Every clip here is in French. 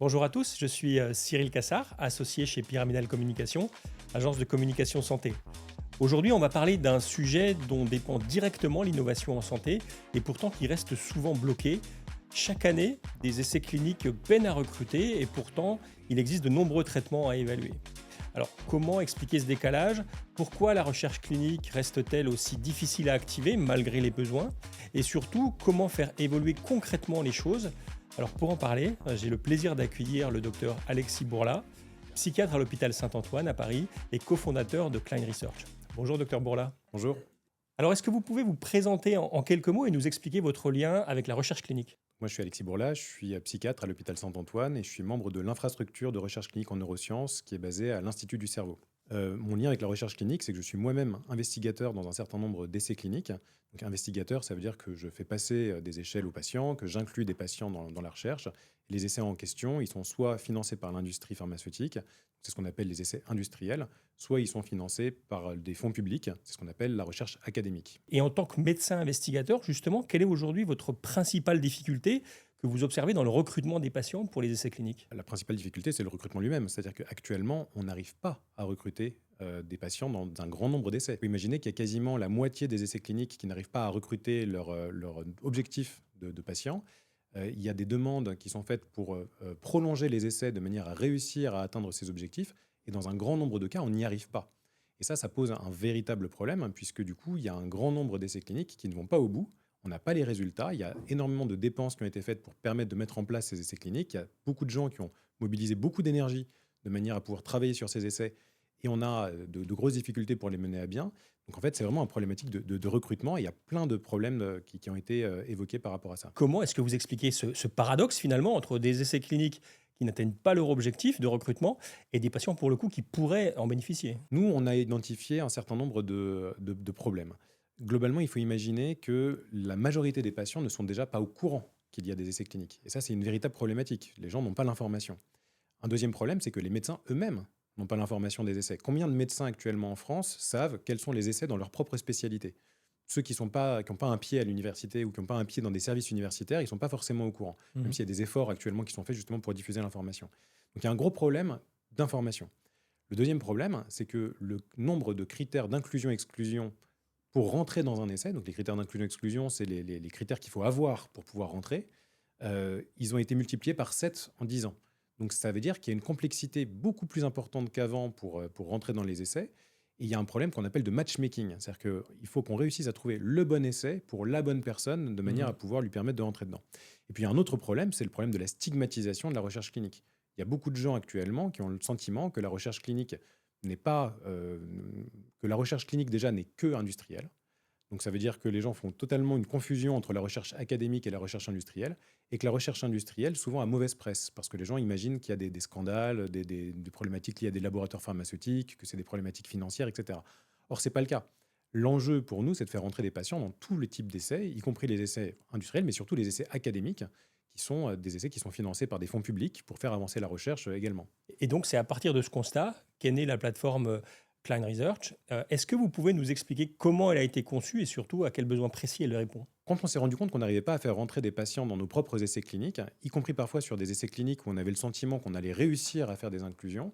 Bonjour à tous, je suis Cyril Cassard, associé chez Pyramidal Communication, agence de communication santé. Aujourd'hui, on va parler d'un sujet dont dépend directement l'innovation en santé et pourtant qui reste souvent bloqué. Chaque année, des essais cliniques peinent à recruter et pourtant, il existe de nombreux traitements à évaluer. Alors, comment expliquer ce décalage? Pourquoi la recherche clinique reste-t-elle aussi difficile à activer malgré les besoins? Et surtout, comment faire évoluer concrètement les choses? Alors, pour en parler, j'ai le plaisir d'accueillir le docteur Alexis Bourla, psychiatre à l'hôpital Saint-Antoine à Paris et cofondateur de Klein Research. Bonjour, docteur Bourla. Bonjour. Alors, est-ce que vous pouvez vous présenter en quelques mots et nous expliquer votre lien avec la recherche clinique? Moi, je suis Alexis Bourla, je suis psychiatre à l'hôpital Saint-Antoine et je suis membre de l'infrastructure de recherche clinique en neurosciences qui est basée à l'Institut du cerveau. Mon lien avec la recherche clinique, c'est que je suis moi-même investigateur dans un certain nombre d'essais cliniques. Donc, investigateur, ça veut dire que je fais passer des échelles aux patients, que j'inclus des patients dans la recherche. Les essais en question, ils sont soit financés par l'industrie pharmaceutique, c'est ce qu'on appelle les essais industriels, soit ils sont financés par des fonds publics, c'est ce qu'on appelle la recherche académique. Et en tant que médecin investigateur, justement, quelle est aujourd'hui votre principale difficulté que vous observez dans le recrutement des patients pour les essais cliniques? La principale difficulté, c'est le recrutement lui-même. C'est-à-dire qu'actuellement, on n'arrive pas à recruter des patients dans un grand nombre d'essais. Vous imaginez qu'il y a quasiment la moitié des essais cliniques qui n'arrivent pas à recruter leur objectif de patients. Il y a des demandes qui sont faites pour prolonger les essais de manière à réussir à atteindre ces objectifs. Et dans un grand nombre de cas, on n'y arrive pas. Et ça pose un véritable problème, hein, puisque du coup, il y a un grand nombre d'essais cliniques qui ne vont pas au bout. On n'a pas les résultats. Il y a énormément de dépenses qui ont été faites pour permettre de mettre en place ces essais cliniques. Il y a beaucoup de gens qui ont mobilisé beaucoup d'énergie de manière à pouvoir travailler sur ces essais. Et on a de grosses difficultés pour les mener à bien. Donc en fait, c'est vraiment une problématique de recrutement. Et il y a plein de problèmes qui ont été évoqués par rapport à ça. Comment est-ce que vous expliquez ce paradoxe finalement entre des essais cliniques qui n'atteignent pas leur objectif de recrutement et des patients pour le coup qui pourraient en bénéficier? Nous, on a identifié un certain nombre de problèmes. Globalement, il faut imaginer que la majorité des patients ne sont déjà pas au courant qu'il y a des essais cliniques. Et ça, c'est une véritable problématique. Les gens n'ont pas l'information. Un deuxième problème, c'est que les médecins eux-mêmes n'ont pas l'information des essais. Combien de médecins actuellement en France savent quels sont les essais dans leur propre spécialité? Ceux qui n'ont pas un pied à l'université ou qui n'ont pas un pied dans des services universitaires, ils ne sont pas forcément au courant, même Mhm. s'il y a des efforts actuellement qui sont faits justement pour diffuser l'information. Donc il y a un gros problème d'information. Le deuxième problème, c'est que le nombre de critères d'inclusion-exclusion pour rentrer dans un essai, donc les critères d'inclusion-exclusion, c'est les critères qu'il faut avoir pour pouvoir rentrer, ils ont été multipliés par 7 en 10 ans. Donc ça veut dire qu'il y a une complexité beaucoup plus importante qu'avant pour rentrer dans les essais. Et il y a un problème qu'on appelle de matchmaking. C'est-à-dire qu'il faut qu'on réussisse à trouver le bon essai pour la bonne personne de manière Mhm. à pouvoir lui permettre de rentrer dedans. Et puis il y a un autre problème, c'est le problème de la stigmatisation de la recherche clinique. Il y a beaucoup de gens actuellement qui ont le sentiment que la recherche clinique n'est pas, que la recherche clinique déjà n'est que industrielle. Donc ça veut dire que les gens font totalement une confusion entre la recherche académique et la recherche industrielle, et que la recherche industrielle souvent a mauvaise presse, parce que les gens imaginent qu'il y a des scandales, des problématiques liées à des laboratoires pharmaceutiques, que c'est des problématiques financières, etc. Or, ce n'est pas le cas. L'enjeu pour nous, c'est de faire rentrer des patients dans tous les types d'essais, y compris les essais industriels, mais surtout les essais académiques, qui sont des essais qui sont financés par des fonds publics pour faire avancer la recherche également. Et donc, c'est à partir de ce constat qu'est née la plateforme Klein Research. Est-ce que vous pouvez nous expliquer comment elle a été conçue et surtout à quels besoins précis elle répond? Quand on s'est rendu compte qu'on n'arrivait pas à faire rentrer des patients dans nos propres essais cliniques, y compris parfois sur des essais cliniques où on avait le sentiment qu'on allait réussir à faire des inclusions,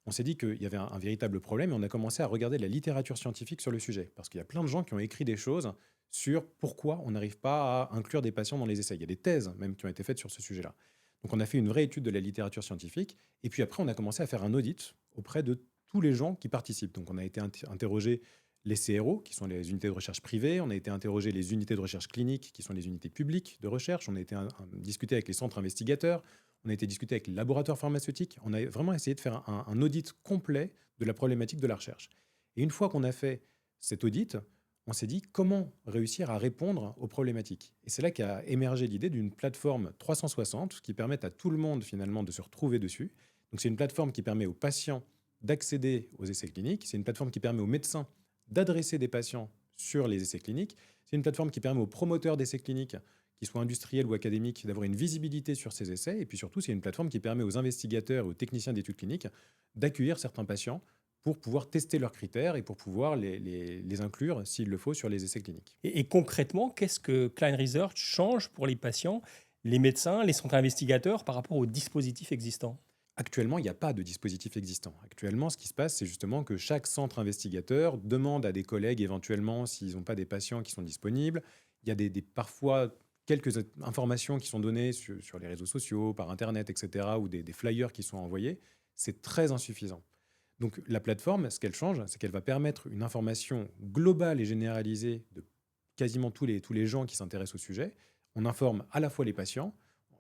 on s'est dit qu'il y avait un véritable problème et on a commencé à regarder la littérature scientifique sur le sujet. Parce qu'il y a plein de gens qui ont écrit des choses sur pourquoi on n'arrive pas à inclure des patients dans les essais. Il y a des thèses même qui ont été faites sur ce sujet-là. Donc on a fait une vraie étude de la littérature scientifique et puis après on a commencé à faire un audit auprès de tous les gens qui participent. Donc on a été interroger les CRO, qui sont les unités de recherche privées, on a été interroger les unités de recherche clinique, qui sont les unités publiques de recherche, on a été discuter avec les centres investigateurs, on a été discuter avec les laboratoires pharmaceutiques, on a vraiment essayé de faire un audit complet de la problématique de la recherche. Et une fois qu'on a fait cet audit, on s'est dit comment réussir à répondre aux problématiques. Et c'est là qu'a émergé l'idée d'une plateforme 360 qui permette à tout le monde finalement de se retrouver dessus. Donc c'est une plateforme qui permet aux patients d'accéder aux essais cliniques, c'est une plateforme qui permet aux médecins d'adresser des patients sur les essais cliniques, c'est une plateforme qui permet aux promoteurs d'essais cliniques, qu'ils soient industriels ou académiques, d'avoir une visibilité sur ces essais, et puis surtout c'est une plateforme qui permet aux investigateurs et aux techniciens d'études cliniques d'accueillir certains patients pour pouvoir tester leurs critères et pour pouvoir les inclure, s'il le faut, sur les essais cliniques. Et concrètement, qu'est-ce que Klein Research change pour les patients les médecins, les centres investigateurs par rapport aux dispositifs existants? Actuellement, il n'y a pas de dispositif existant. Actuellement, ce qui se passe, c'est justement que chaque centre investigateur demande à des collègues éventuellement s'ils n'ont pas des patients qui sont disponibles. Il y a parfois quelques informations qui sont données sur les réseaux sociaux, par Internet, etc., ou des flyers qui sont envoyés. C'est très insuffisant. Donc la plateforme, ce qu'elle change, c'est qu'elle va permettre une information globale et généralisée de quasiment tous les gens qui s'intéressent au sujet. On informe à la fois les patients,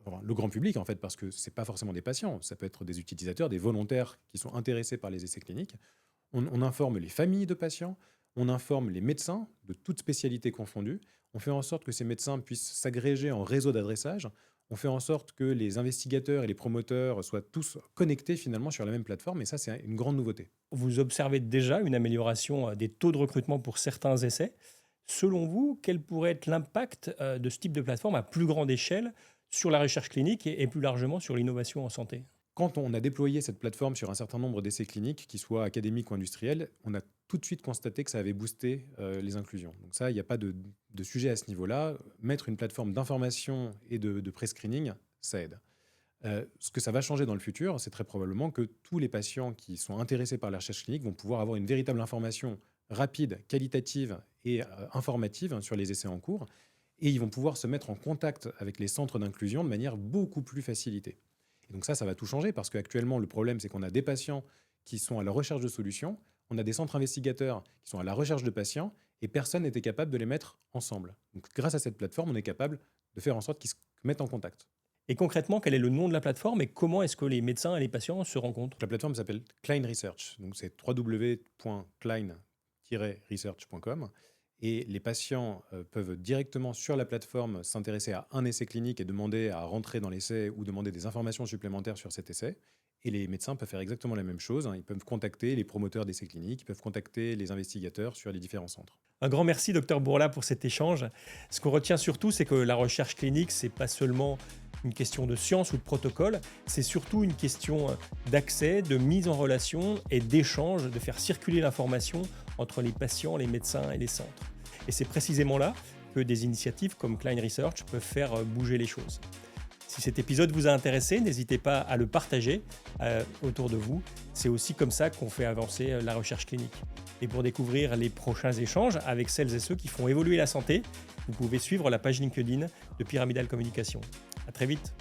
enfin, le grand public en fait, parce que ce n'est pas forcément des patients, ça peut être des utilisateurs, des volontaires qui sont intéressés par les essais cliniques. On informe les familles de patients, on informe les médecins de toutes spécialités confondues. On fait en sorte que ces médecins puissent s'agréger en réseau d'adressage. On fait en sorte que les investigateurs et les promoteurs soient tous connectés finalement sur la même plateforme, et ça, c'est une grande nouveauté. Vous observez déjà une amélioration des taux de recrutement pour certains essais. Selon vous, quel pourrait être l'impact de ce type de plateforme à plus grande échelle sur la recherche clinique et plus largement sur l'innovation en santé? Quand on a déployé cette plateforme sur un certain nombre d'essais cliniques, qu'ils soient académiques ou industriels, on a tout de suite constaté que ça avait boosté les inclusions. Donc ça, il n'y a pas de sujet à ce niveau-là. Mettre une plateforme d'information et de pré-screening, ça aide. Ce que ça va changer dans le futur, c'est très probablement que tous les patients qui sont intéressés par la recherche clinique vont pouvoir avoir une véritable information rapide, qualitative et informative sur les essais en cours. Et ils vont pouvoir se mettre en contact avec les centres d'inclusion de manière beaucoup plus facilitée. Et donc ça va tout changer parce qu'actuellement, le problème, c'est qu'on a des patients qui sont à la recherche de solutions, on a des centres investigateurs qui sont à la recherche de patients, et personne n'était capable de les mettre ensemble. Donc grâce à cette plateforme, on est capable de faire en sorte qu'ils se mettent en contact. Et concrètement, quel est le nom de la plateforme et comment est-ce que les médecins et les patients se rencontrent? La plateforme s'appelle Klein Research, donc c'est www.klein-research.com. Et les patients peuvent directement sur la plateforme s'intéresser à un essai clinique et demander à rentrer dans l'essai ou demander des informations supplémentaires sur cet essai. Et les médecins peuvent faire exactement la même chose. Ils peuvent contacter les promoteurs d'essais cliniques, ils peuvent contacter les investigateurs sur les différents centres. Un grand merci, docteur Bourla, pour cet échange. Ce qu'on retient surtout, c'est que la recherche clinique, c'est pas seulement une question de science ou de protocole, c'est surtout une question d'accès, de mise en relation et d'échange, de faire circuler l'information entre les patients, les médecins et les centres. Et c'est précisément là que des initiatives comme Klein Research peuvent faire bouger les choses. Si cet épisode vous a intéressé, n'hésitez pas à le partager autour de vous. C'est aussi comme ça qu'on fait avancer la recherche clinique. Et pour découvrir les prochains échanges avec celles et ceux qui font évoluer la santé, vous pouvez suivre la page LinkedIn de Pyramidal Communication. À très vite.